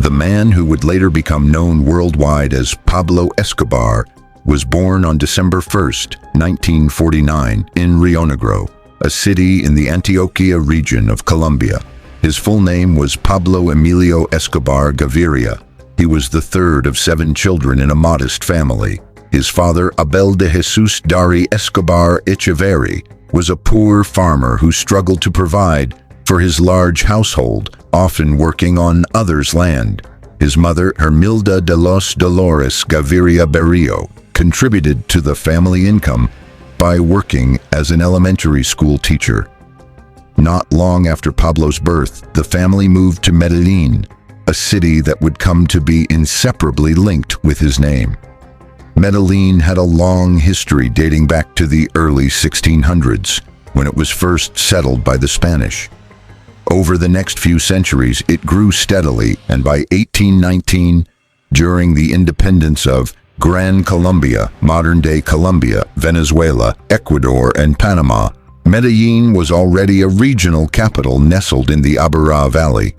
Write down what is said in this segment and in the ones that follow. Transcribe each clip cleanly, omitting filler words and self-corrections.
The man who would later become known worldwide as Pablo Escobar was born on December 1st, 1949, in Rio Negro, a city in the Antioquia region of Colombia. His full name was Pablo Emilio Escobar Gaviria. He was the third of 7 children in a modest family. His father, Abel de Jesus Dari Escobar Echeverri, was a poor farmer who struggled to provide for his large household, often working on others' land. His mother, Hermilda de los Dolores Gaviria Berrio, contributed to the family income by working as an elementary school teacher. Not long after Pablo's birth, the family moved to Medellin, a city that would come to be inseparably linked with his name. Medellin had a long history dating back to the early 1600s, when it was first settled by the Spanish. Over the next few centuries, it grew steadily, and by 1819, during the independence of Gran Colombia, modern-day Colombia, Venezuela, Ecuador, and Panama, Medellin was already a regional capital nestled in the Aburrá Valley.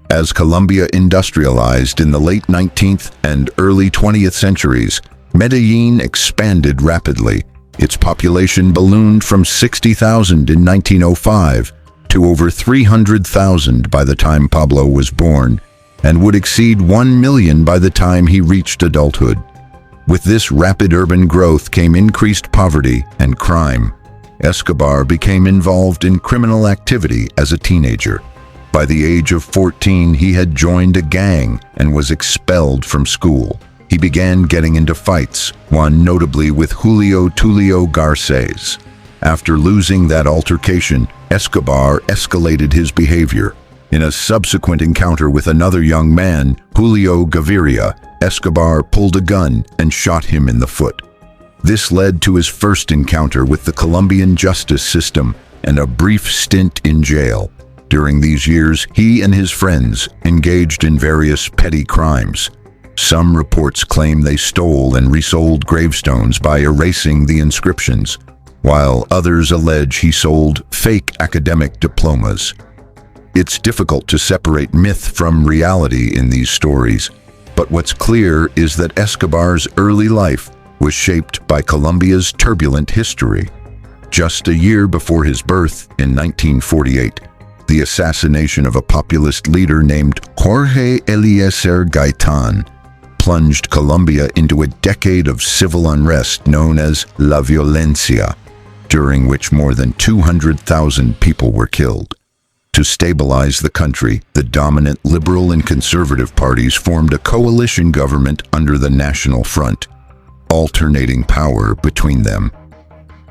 As Colombia industrialized in the late 19th and early 20th centuries, Medellin expanded rapidly. Its population ballooned from 60,000 in 1905 to over 300,000 by the time Pablo was born, and would exceed 1 million by the time he reached adulthood. With this rapid urban growth came increased poverty and crime. Escobar became involved in criminal activity as a teenager. By the age of 14, he had joined a gang and was expelled from school. He began getting into fights, one notably with Julio Tulio Garces. After losing that altercation, Escobar escalated his behavior. In a subsequent encounter with another young man, Julio Gaviria, Escobar pulled a gun and shot him in the foot. This led to his first encounter with the Colombian justice system and a brief stint in jail. During these years, he and his friends engaged in various petty crimes. Some reports claim they stole and resold gravestones by erasing the inscriptions, while others allege he sold fake academic diplomas. It's difficult to separate myth from reality in these stories, but what's clear is that Escobar's early life was shaped by Colombia's turbulent history. Just a year before his birth, in 1948, the assassination of a populist leader named Jorge Eliezer Gaitan plunged Colombia into a decade of civil unrest known as La Violencia, during which more than 200,000 people were killed. To stabilize the country, the dominant liberal and conservative parties formed a coalition government under the National Front, alternating power between them.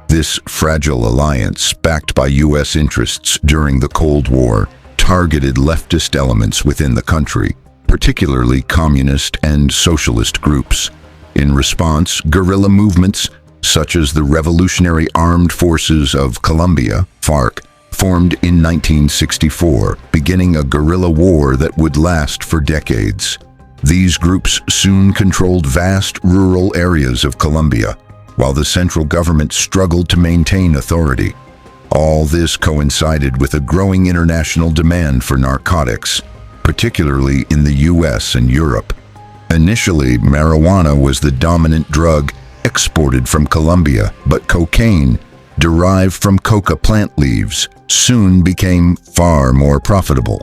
This fragile alliance, backed by U.S. interests during the Cold War, targeted leftist elements within the country, particularly communist and socialist groups. In response, guerrilla movements, such as the Revolutionary Armed Forces of Colombia, FARC, formed in 1964, beginning a guerrilla war that would last for decades. These groups soon controlled vast rural areas of Colombia, while the central government struggled to maintain authority. All this coincided with a growing international demand for narcotics, particularly in the US and Europe. Initially, marijuana was the dominant drug exported from Colombia, but cocaine, derived from coca plant leaves, soon became far more profitable.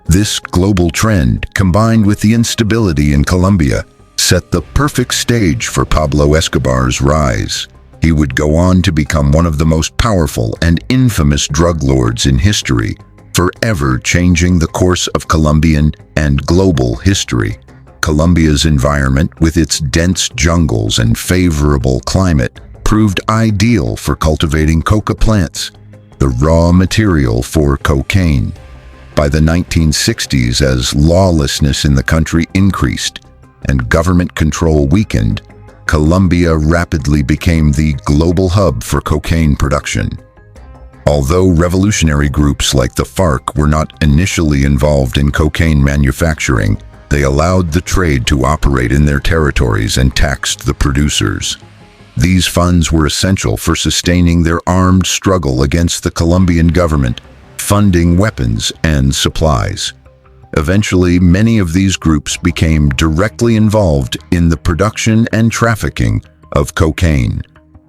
This global trend, combined with the instability in Colombia, set the perfect stage for Pablo Escobar's rise. He would go on to become one of the most powerful and infamous drug lords in history, forever changing the course of Colombian and global history. Colombia's environment, with its dense jungles and favorable climate, proved ideal for cultivating coca plants, the raw material for cocaine. By the 1960s, as lawlessness in the country increased and government control weakened, Colombia rapidly became the global hub for cocaine production. Although revolutionary groups like the FARC were not initially involved in cocaine manufacturing, they allowed the trade to operate in their territories and taxed the producers. These funds were essential for sustaining their armed struggle against the Colombian government, funding weapons and supplies. Eventually, many of these groups became directly involved in the production and trafficking of cocaine.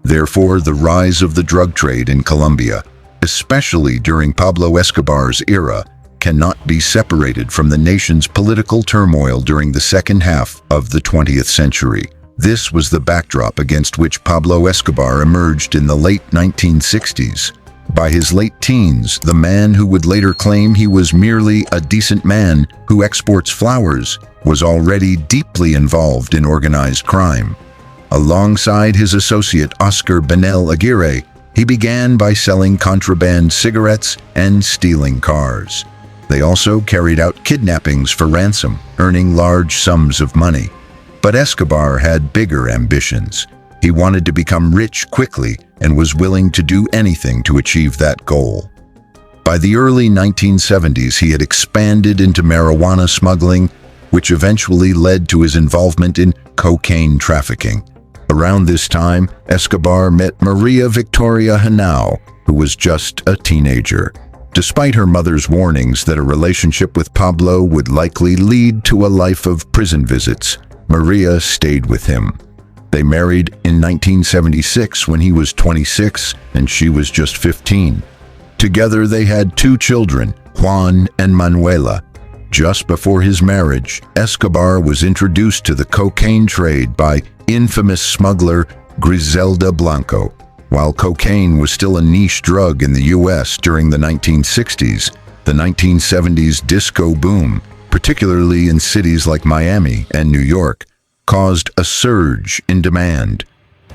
Therefore, the rise of the drug trade in Colombia, especially during Pablo Escobar's era, cannot be separated from the nation's political turmoil during the second half of the 20th century. This was the backdrop against which Pablo Escobar emerged in the late 1960s. By his late teens, the man who would later claim he was merely a decent man who exports flowers was already deeply involved in organized crime. Alongside his associate Oscar Benel Aguirre, he began by selling contraband cigarettes and stealing cars. They also carried out kidnappings for ransom, earning large sums of money. But Escobar had bigger ambitions. He wanted to become rich quickly and was willing to do anything to achieve that goal. By the early 1970s, he had expanded into marijuana smuggling, which eventually led to his involvement in cocaine trafficking. Around this time, Escobar met Maria Victoria Henao, who was just a teenager. Despite her mother's warnings that a relationship with Pablo would likely lead to a life of prison visits, Maria stayed with him. They married in 1976 when he was 26 and she was just 15. Together they had 2 children, Juan and Manuela. Just before his marriage, Escobar was introduced to the cocaine trade by infamous smuggler Griselda Blanco. While cocaine was still a niche drug in the U.S. during the 1960s, the 1970s disco boom, particularly in cities like Miami and New York, caused a surge in demand.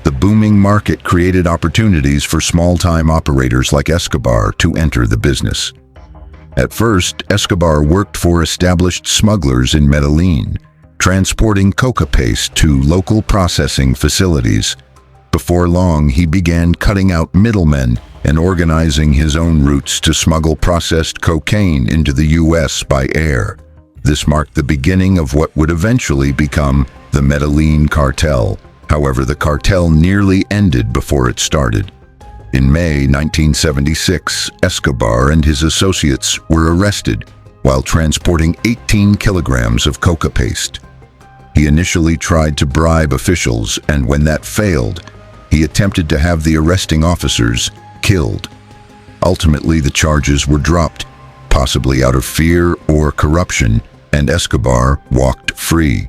The booming market created opportunities for small-time operators like Escobar to enter the business. At first, Escobar worked for established smugglers in Medellin, transporting coca paste to local processing facilities. Before long, he began cutting out middlemen and organizing his own routes to smuggle processed cocaine into the U.S. by air. This marked the beginning of what would eventually become the Medellin cartel. However, the cartel nearly ended before it started. In May 1976, Escobar and his associates were arrested while transporting 18 kilograms of coca paste. He initially tried to bribe officials, and when that failed, he attempted to have the arresting officers killed. Ultimately, the charges were dropped, possibly out of fear or corruption, and Escobar walked free.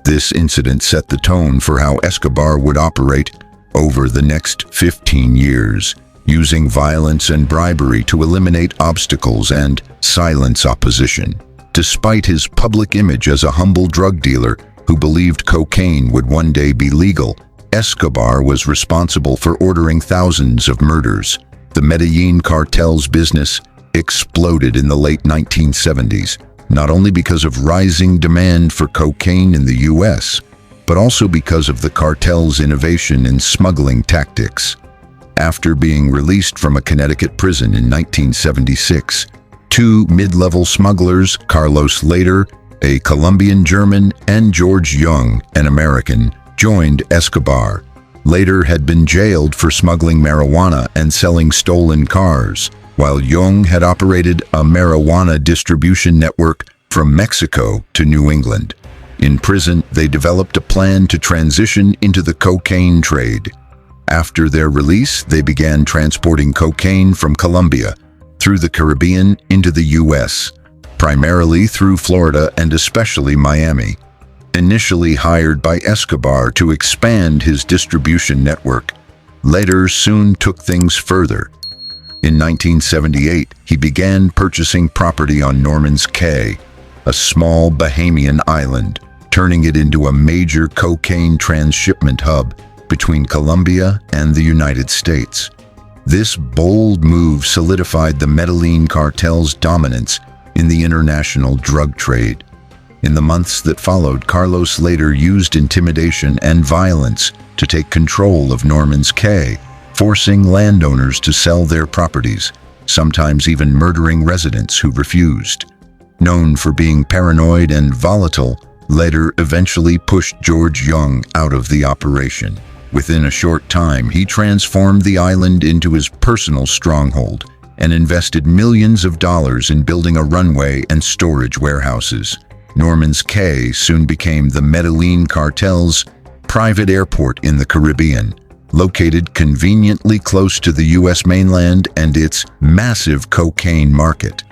This incident set the tone for how Escobar would operate over the next 15 years, using violence and bribery to eliminate obstacles and silence opposition. Despite his public image as a humble drug dealer who believed cocaine would one day be legal, Escobar was responsible for ordering thousands of murders. The Medellin cartel's business exploded in the late 1970s, not only because of rising demand for cocaine in the U.S., but also because of the cartel's innovation in smuggling tactics. After being released from a Connecticut prison in 1976, 2 mid-level smugglers, Carlos Lader, a Colombian German, and George Young, an American, joined Escobar. Lader had been jailed for smuggling marijuana and selling stolen cars, while Young had operated a marijuana distribution network from Mexico to New England. In prison, they developed a plan to transition into the cocaine trade. After their release, they began transporting cocaine from Colombia through the Caribbean into the U.S., primarily through Florida and especially Miami. Initially hired by Escobar to expand his distribution network, Lader soon took things further. In 1978, he began purchasing property on Norman's Cay, a small Bahamian island, turning it into a major cocaine transshipment hub between Colombia and the United States. This bold move solidified the Medellin cartel's dominance in the international drug trade. In the months that followed, Carlos Lader used intimidation and violence to take control of Norman's Cay, forcing landowners to sell their properties, sometimes even murdering residents who refused. Known for being paranoid and volatile, Lader eventually pushed George Young out of the operation. Within a short time, he transformed the island into his personal stronghold, and invested millions of dollars in building a runway and storage warehouses. Norman's Cay soon became the Medellin cartel's private airport in the Caribbean, located conveniently close to the U.S. mainland and its massive cocaine market.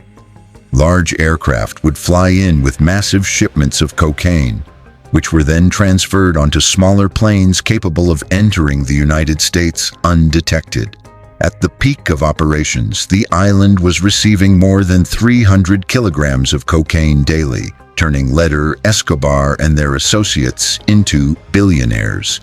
Large aircraft would fly in with massive shipments of cocaine, which were then transferred onto smaller planes capable of entering the United States undetected. At the peak of operations, the island was receiving more than 300 kilograms of cocaine daily, turning later Escobar and their associates into billionaires.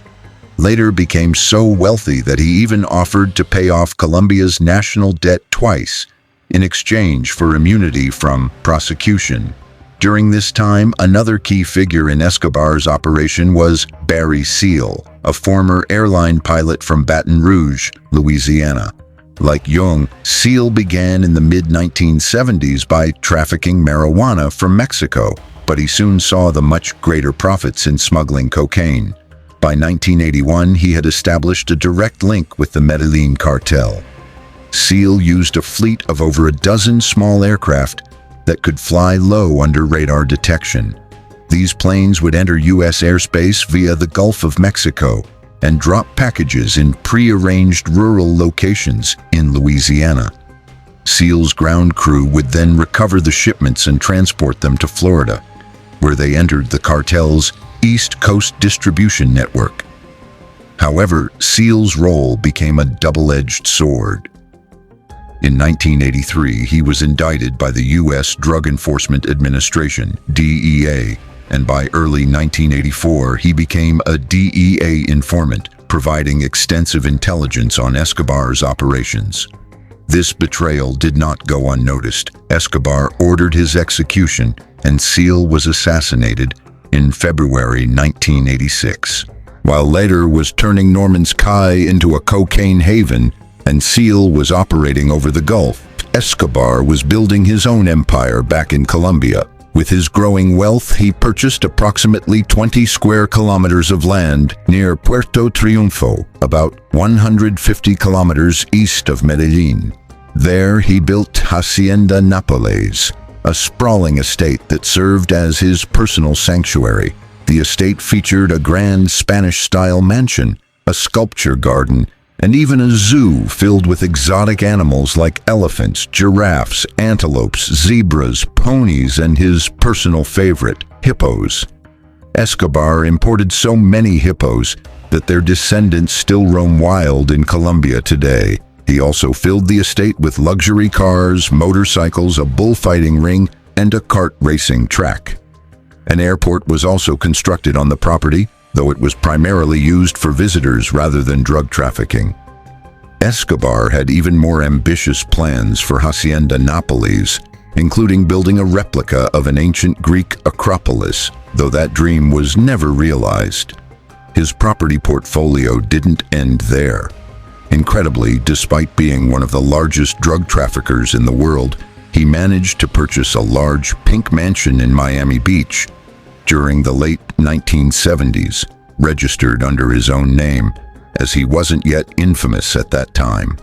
Later became so wealthy that he even offered to pay off Colombia's national debt twice in exchange for immunity from prosecution. During this time, another key figure in Escobar's operation was Barry Seal, a former airline pilot from Baton Rouge, Louisiana. Like Young, Seal began in the mid-1970s by trafficking marijuana from Mexico, but he soon saw the much greater profits in smuggling cocaine. By 1981, he had established a direct link with the Medellin cartel. Seal used a fleet of over a dozen small aircraft that could fly low under radar detection. These planes would enter U.S. airspace via the Gulf of Mexico and drop packages in pre-arranged rural locations in Louisiana. Seal's ground crew would then recover the shipments and transport them to Florida, where they entered the cartel's East Coast distribution network. However, Seal's role became a double-edged sword. In 1983, he was indicted by the U.S. Drug Enforcement Administration, DEA, and by early 1984, he became a DEA informant, providing extensive intelligence on Escobar's operations. This betrayal did not go unnoticed. Escobar ordered his execution, and Seal was assassinated in February 1986. While later was turning Norman's Cay into a cocaine haven, and Seal was operating over the Gulf, Escobar was building his own empire back in Colombia. With his growing wealth, he purchased approximately 20 square kilometers of land near Puerto Triunfo, about 150 kilometers east of Medellin. There, he built Hacienda Nápoles, a sprawling estate that served as his personal sanctuary. The estate featured a grand Spanish-style mansion, a sculpture garden, and even a zoo filled with exotic animals like elephants, giraffes, antelopes, zebras, ponies, and his personal favorite, hippos. Escobar imported so many hippos that their descendants still roam wild in Colombia today. He also filled the estate with luxury cars, motorcycles, a bullfighting ring, and a kart racing track. An airport was also constructed on the property, though it was primarily used for visitors rather than drug trafficking. Escobar had even more ambitious plans for Hacienda Nápoles, including building a replica of an ancient Greek Acropolis, though that dream was never realized. His property portfolio didn't end there. Incredibly, despite being one of the largest drug traffickers in the world, he managed to purchase a large pink mansion in Miami Beach during the late 1970s, registered under his own name, as he wasn't yet infamous at that time.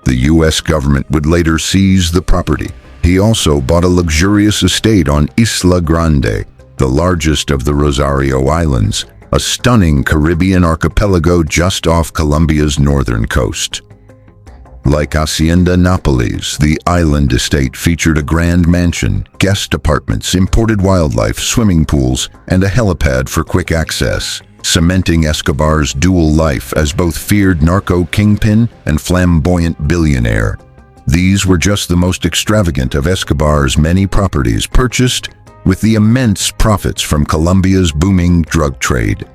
The U.S. government would later seize the property. He also bought a luxurious estate on Isla Grande, the largest of the Rosario Islands, a stunning Caribbean archipelago just off Colombia's northern coast. Like Hacienda Nápoles, the island estate featured a grand mansion, guest apartments, imported wildlife, swimming pools, and a helipad for quick access, cementing Escobar's dual life as both feared narco kingpin and flamboyant billionaire. These were just the most extravagant of Escobar's many properties purchased with the immense profits from Colombia's booming drug trade.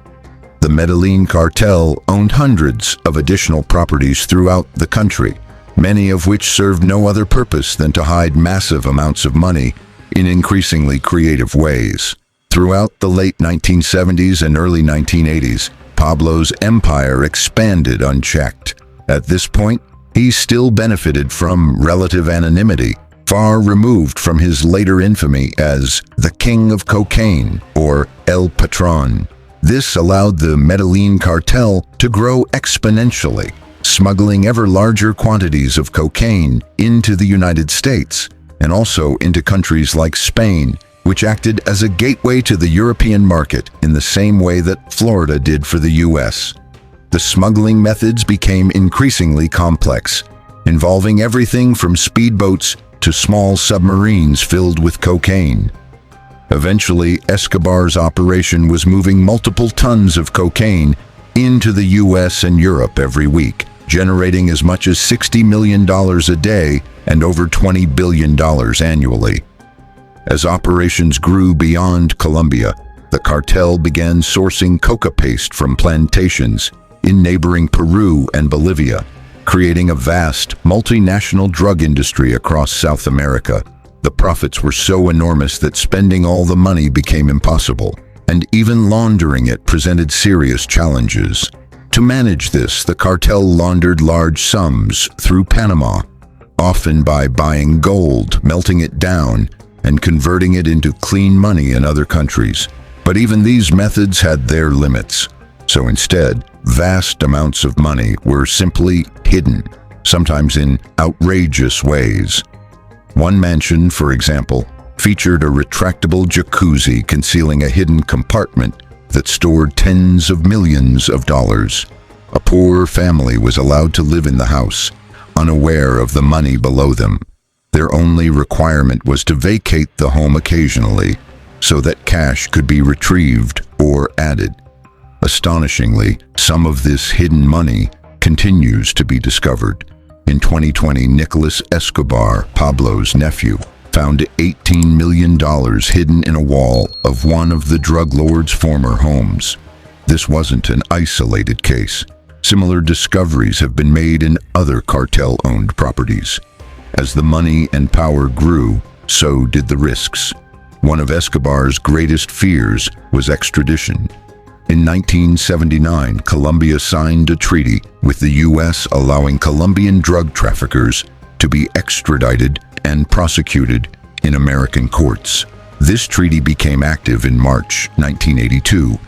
The Medellin cartel owned hundreds of additional properties throughout the country, many of which served no other purpose than to hide massive amounts of money in increasingly creative ways. Throughout the late 1970s and early 1980s, Pablo's empire expanded unchecked. At this point, he still benefited from relative anonymity, far removed from his later infamy as the King of Cocaine, or El Patron. This allowed the Medellin cartel to grow exponentially. smuggling ever larger quantities of cocaine into the United States and also into countries like Spain, which acted as a gateway to the European market in the same way that Florida did for the US. The smuggling methods became increasingly complex, involving everything from speedboats to small submarines filled with cocaine. Eventually, Escobar's operation was moving multiple tons of cocaine into the US and Europe every week, generating as much as $60 million a day and over $20 billion annually. As operations grew beyond Colombia, the cartel began sourcing coca paste from plantations in neighboring Peru and Bolivia, creating a vast, multinational drug industry across South America. The profits were so enormous that spending all the money became impossible, and even laundering it presented serious challenges. To manage this, the cartel laundered large sums through Panama, often by buying gold, melting it down, and converting it into clean money in other countries. But even these methods had their limits. So instead, vast amounts of money were simply hidden, sometimes in outrageous ways. One mansion, for example, featured a retractable jacuzzi concealing a hidden compartment that stored tens of millions of dollars. A poor family was allowed to live in the house, unaware of the money below them. Their only requirement was to vacate the home occasionally, so that cash could be retrieved or added. Astonishingly, some of this hidden money continues to be discovered. In 2020, Nicolas Escobar, Pablo's nephew, found $18 million hidden in a wall of one of the drug lord's former homes. This wasn't an isolated case. Similar discoveries have been made in other cartel-owned properties. As the money and power grew, so did the risks. One of Escobar's greatest fears was extradition. In 1979, Colombia signed a treaty with the US allowing Colombian drug traffickers to be extradited and prosecuted in American courts. This treaty became active in March 1982,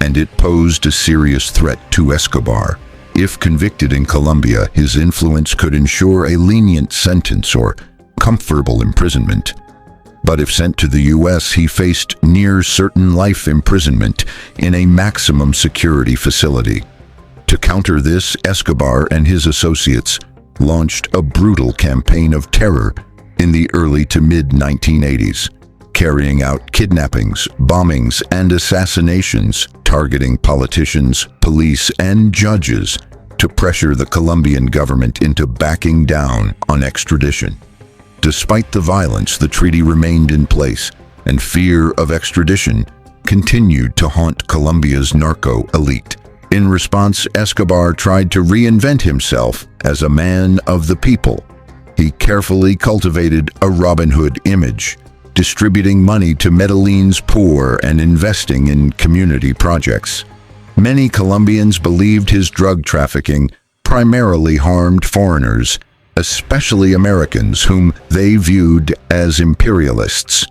and it posed a serious threat to Escobar. If convicted in Colombia, his influence could ensure a lenient sentence or comfortable imprisonment. But if sent to the US, he faced near-certain life imprisonment in a maximum security facility. To counter this, Escobar and his associates launched a brutal campaign of terror in the early to mid-1980s, carrying out kidnappings, bombings, and assassinations, targeting politicians, police, and judges to pressure the Colombian government into backing down on extradition. Despite the violence, the treaty remained in place, and fear of extradition continued to haunt Colombia's narco elite. In response, Escobar tried to reinvent himself as a man of the people. He carefully cultivated a Robin Hood image, distributing money to Medellin's poor and investing in community projects. Many Colombians believed his drug trafficking primarily harmed foreigners, especially Americans whom they viewed as imperialists.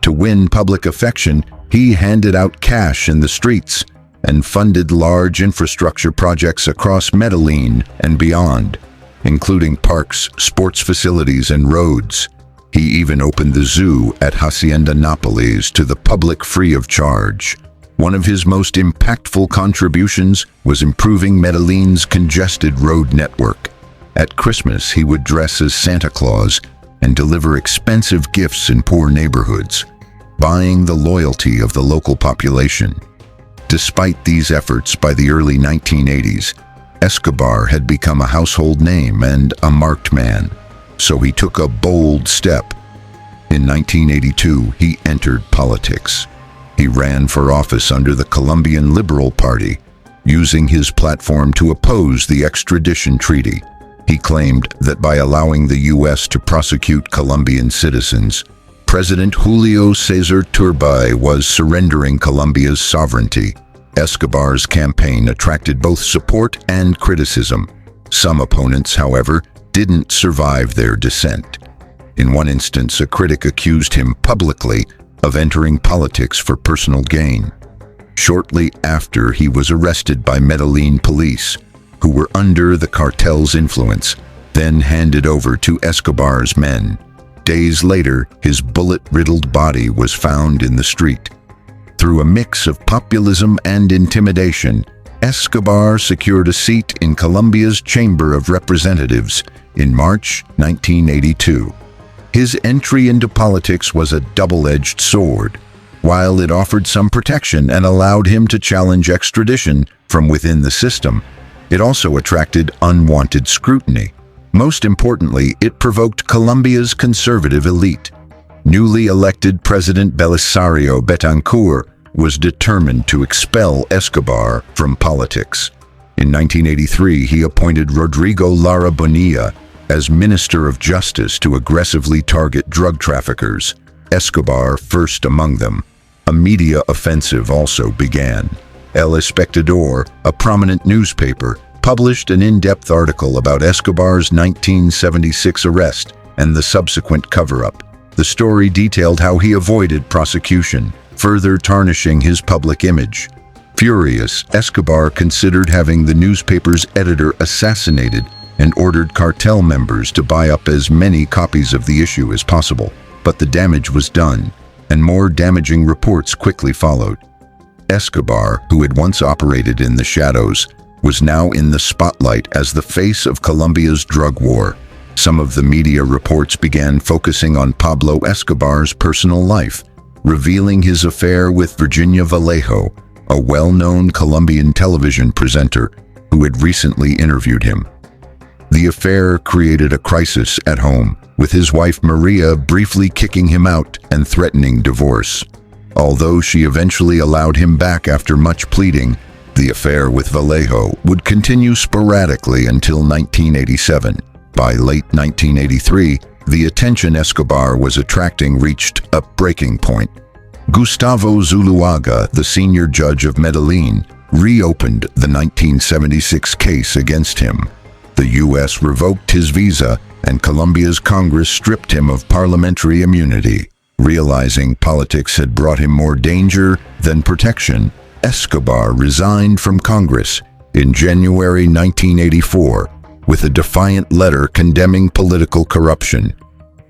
To win public affection, he handed out cash in the streets and funded large infrastructure projects across Medellin and beyond, including parks, sports facilities, and roads. He even opened the zoo at Hacienda Nápoles to the public free of charge. One of his most impactful contributions was improving Medellin's congested road network. At Christmas, he would dress as Santa Claus and deliver expensive gifts in poor neighborhoods, buying the loyalty of the local population. Despite these efforts, by the early 1980s, Escobar had become a household name and a marked man, so he took a bold step. In 1982, he entered politics. He ran for office under the Colombian Liberal Party, using his platform to oppose the extradition treaty. He claimed that by allowing the US to prosecute Colombian citizens, President Julio Cesar Turbay was surrendering Colombia's sovereignty. Escobar's campaign attracted both support and criticism. Some opponents, however, didn't survive their descent. In one instance, a critic accused him publicly of entering politics for personal gain. Shortly after, he was arrested by Medellin police, who were under the cartel's influence, then handed over to Escobar's men. Days later, his bullet-riddled body was found in the street. Through a mix of populism and intimidation, Escobar secured a seat in Colombia's Chamber of Representatives in March 1982. His entry into politics was a double-edged sword. While it offered some protection and allowed him to challenge extradition from within the system, it also attracted unwanted scrutiny. Most importantly, it provoked Colombia's conservative elite. Newly elected President Belisario Betancourt was determined to expel Escobar from politics. In 1983, he appointed Rodrigo Lara Bonilla as Minister of Justice to aggressively target drug traffickers, Escobar first among them. A media offensive also began. El Espectador, a prominent newspaper, published an in-depth article about Escobar's 1976 arrest and the subsequent cover-up. The story detailed how he avoided prosecution, further tarnishing his public image. Furious, Escobar considered having the newspaper's editor assassinated and ordered cartel members to buy up as many copies of the issue as possible. But the damage was done, and more damaging reports quickly followed. Escobar, who had once operated in the shadows, was now in the spotlight as the face of Colombia's drug war. Some of the media reports began focusing on Pablo Escobar's personal life, revealing his affair with Virginia Vallejo, a well-known Colombian television presenter who had recently interviewed him. The affair created a crisis at home, with his wife Maria briefly kicking him out and threatening divorce. Although she eventually allowed him back after much pleading, the affair with Vallejo would continue sporadically until 1987. By late 1983, the attention Escobar was attracting reached a breaking point. Gustavo Zuloaga, the senior judge of Medellin, reopened the 1976 case against him. The U.S. revoked his visa, and Colombia's Congress stripped him of parliamentary immunity. Realizing politics had brought him more danger than protection, Escobar resigned from Congress in January 1984 with a defiant letter condemning political corruption.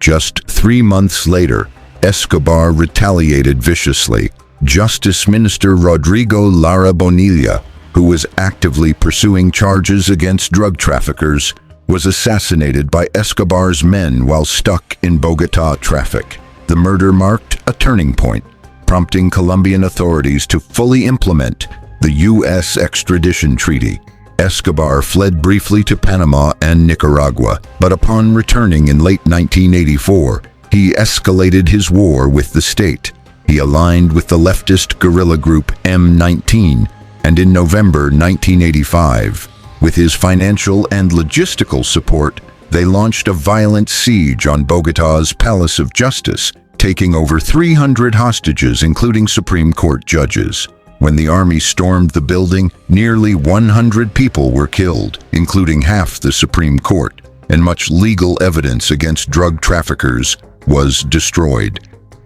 Just 3 months later, Escobar retaliated viciously. Justice Minister Rodrigo Lara Bonilla, who was actively pursuing charges against drug traffickers, was assassinated by Escobar's men while stuck in Bogotá traffic. The murder marked a turning point, prompting Colombian authorities to fully implement the U.S. extradition treaty. Escobar fled briefly to Panama and Nicaragua, but upon returning in late 1984, he escalated his war with the state. He aligned with the leftist guerrilla group M19, and in November 1985, with his financial and logistical support, they launched a violent siege on Bogotá's Palace of Justice, taking over 300 hostages, including Supreme Court judges. When the army stormed the building, nearly 100 people were killed, including half the Supreme Court, and much legal evidence against drug traffickers was destroyed,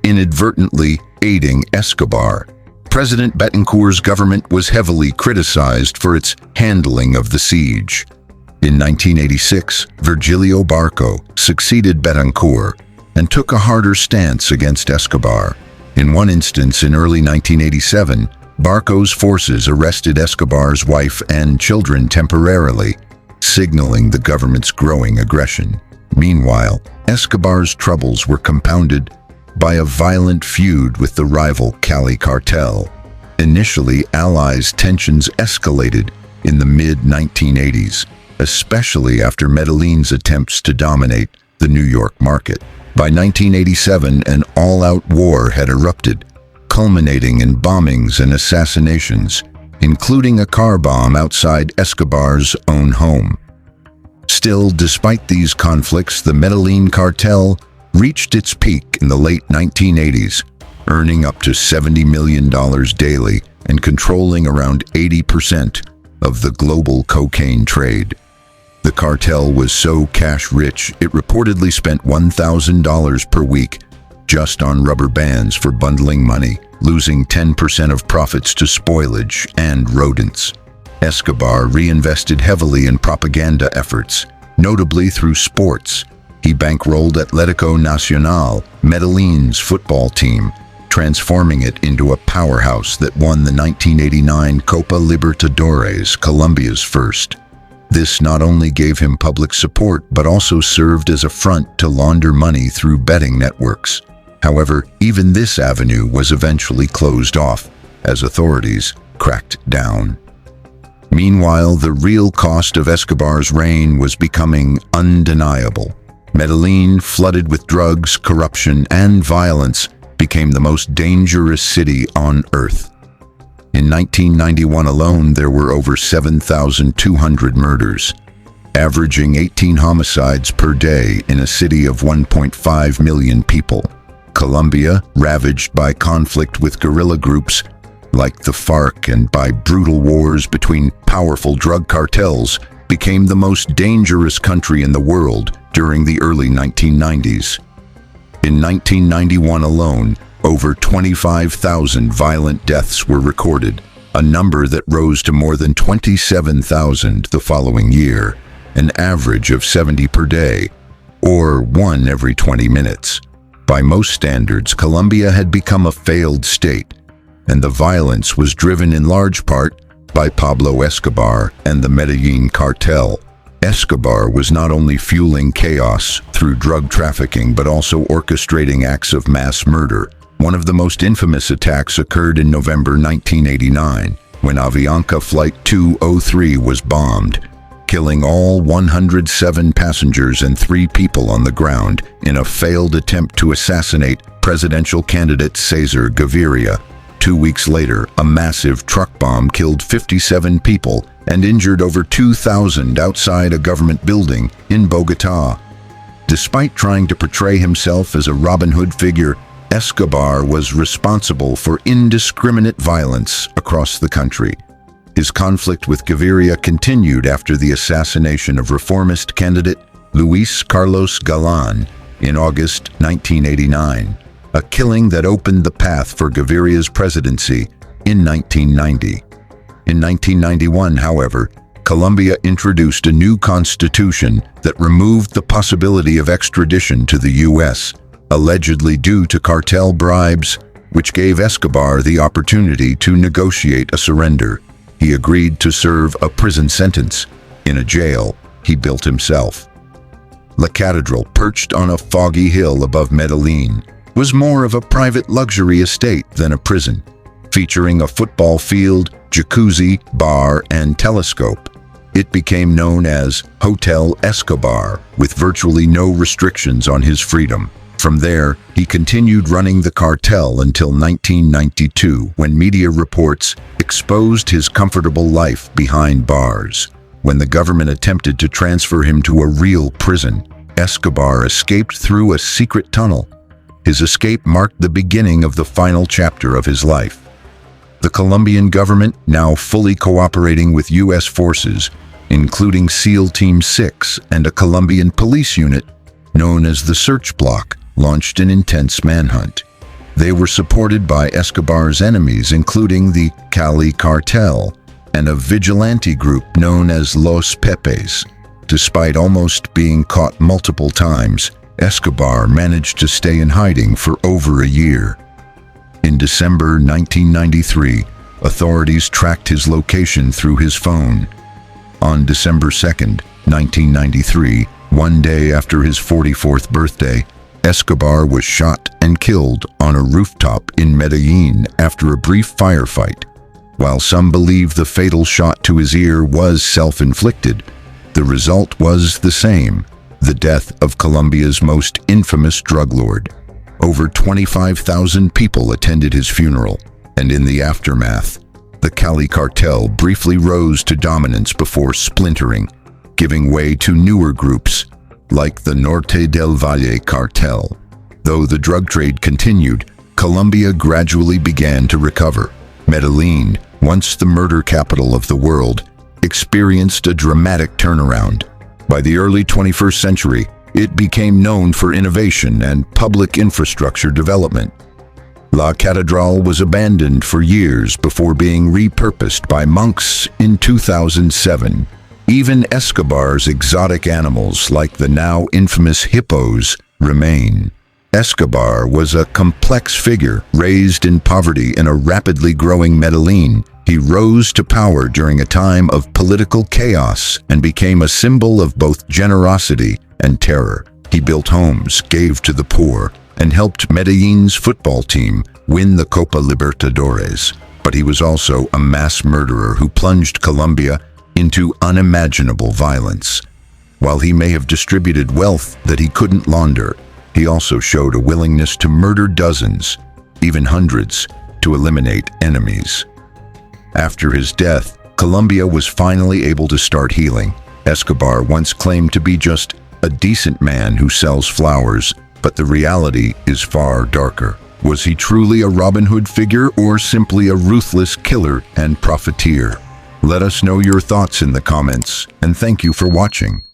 inadvertently aiding Escobar. President Betancourt's government was heavily criticized for its handling of the siege. In 1986, Virgilio Barco succeeded Betancourt and took a harder stance against Escobar. In one instance in early 1987, Barco's forces arrested Escobar's wife and children temporarily, signaling the government's growing aggression. Meanwhile, Escobar's troubles were compounded by a violent feud with the rival Cali cartel. Initially, Allies' tensions escalated in the mid-1980s, especially after Medellin's attempts to dominate the New York market. By 1987, an all-out war had erupted, culminating in bombings and assassinations, including a car bomb outside Escobar's own home. Still, despite these conflicts, the Medellin cartel reached its peak in the late 1980s, earning up to $70 million daily and controlling around 80% of the global cocaine trade. The cartel was so cash-rich, it reportedly spent $1,000 per week just on rubber bands for bundling money, losing 10% of profits to spoilage and rodents. Escobar reinvested heavily in propaganda efforts, notably through sports. He bankrolled Atlético Nacional, Medellin's football team, transforming it into a powerhouse that won the 1989 Copa Libertadores, Colombia's first. This not only gave him public support, but also served as a front to launder money through betting networks. However, even this avenue was eventually closed off, as authorities cracked down. Meanwhile, the real cost of Escobar's reign was becoming undeniable. Medellin, flooded with drugs, corruption, and violence, became the most dangerous city on earth. In 1991 alone, there were over 7,200 murders, averaging 18 homicides per day in a city of 1.5 million people. Colombia, ravaged by conflict with guerrilla groups like the FARC and by brutal wars between powerful drug cartels, became the most dangerous country in the world during the early 1990s. In 1991 alone, over 25,000 violent deaths were recorded, a number that rose to more than 27,000 the following year, an average of 70 per day, or one every 20 minutes. By most standards, Colombia had become a failed state, and the violence was driven in large part by Pablo Escobar and the Medellin cartel. Escobar was not only fueling chaos through drug trafficking, but also orchestrating acts of mass murder. One of the most infamous attacks occurred in November 1989, when Avianca Flight 203 was bombed, killing all 107 passengers and 3 people on the ground in a failed attempt to assassinate presidential candidate César Gaviria. 2 weeks later, a massive truck bomb killed 57 people and injured over 2,000 outside a government building in Bogotá. Despite trying to portray himself as a Robin Hood figure, Escobar was responsible for indiscriminate violence across the country. His conflict with Gaviria continued after the assassination of reformist candidate Luis Carlos Galán in August 1989, a killing that opened the path for Gaviria's presidency in 1990. In 1991, however, Colombia introduced a new constitution that removed the possibility of extradition to the U.S., allegedly due to cartel bribes, which gave Escobar the opportunity to negotiate a surrender. He agreed to serve a prison sentence in a jail he built himself. La Catedral, perched on a foggy hill above Medellin, was more of a private luxury estate than a prison, featuring a football field, jacuzzi, bar, and telescope. It became known as Hotel Escobar, with virtually no restrictions on his freedom. From there, he continued running the cartel until 1992, when media reports exposed his comfortable life behind bars. When the government attempted to transfer him to a real prison, Escobar escaped through a secret tunnel. His escape marked the beginning of the final chapter of his life. The Colombian government, now fully cooperating with U.S. forces, including SEAL Team 6 and a Colombian police unit known as the Search Block, launched an intense manhunt. They were supported by Escobar's enemies, including the Cali cartel and a vigilante group known as Los Pepes. Despite almost being caught multiple times, Escobar managed to stay in hiding for over a year. In December 1993, authorities tracked his location through his phone. On December 2, 1993, one day after his 44th birthday, Escobar was shot and killed on a rooftop in Medellin after a brief firefight. While some believe the fatal shot to his ear was self-inflicted, the result was the same: the death of Colombia's most infamous drug lord. Over 25,000 people attended his funeral, and in the aftermath, the Cali cartel briefly rose to dominance before splintering, giving way to newer groups like the Norte del Valle cartel. Though the drug trade continued, Colombia gradually began to recover. Medellin, once the murder capital of the world, experienced a dramatic turnaround. By the early 21st century, it became known for innovation and public infrastructure development. La Catedral was abandoned for years before being repurposed by monks in 2007. Even Escobar's exotic animals, like the now infamous hippos, remain. Escobar was a complex figure, raised in poverty in a rapidly growing Medellin. He rose to power during a time of political chaos and became a symbol of both generosity and terror. He built homes, gave to the poor, and helped Medellin's football team win the Copa Libertadores. But he was also a mass murderer who plunged Colombia into unimaginable violence. While he may have distributed wealth that he couldn't launder, he also showed a willingness to murder dozens, even hundreds, to eliminate enemies. After his death, Colombia was finally able to start healing. Escobar once claimed to be just a decent man who sells flowers, but the reality is far darker. Was he truly a Robin Hood figure or simply a ruthless killer and profiteer? Let us know your thoughts in the comments, and thank you for watching.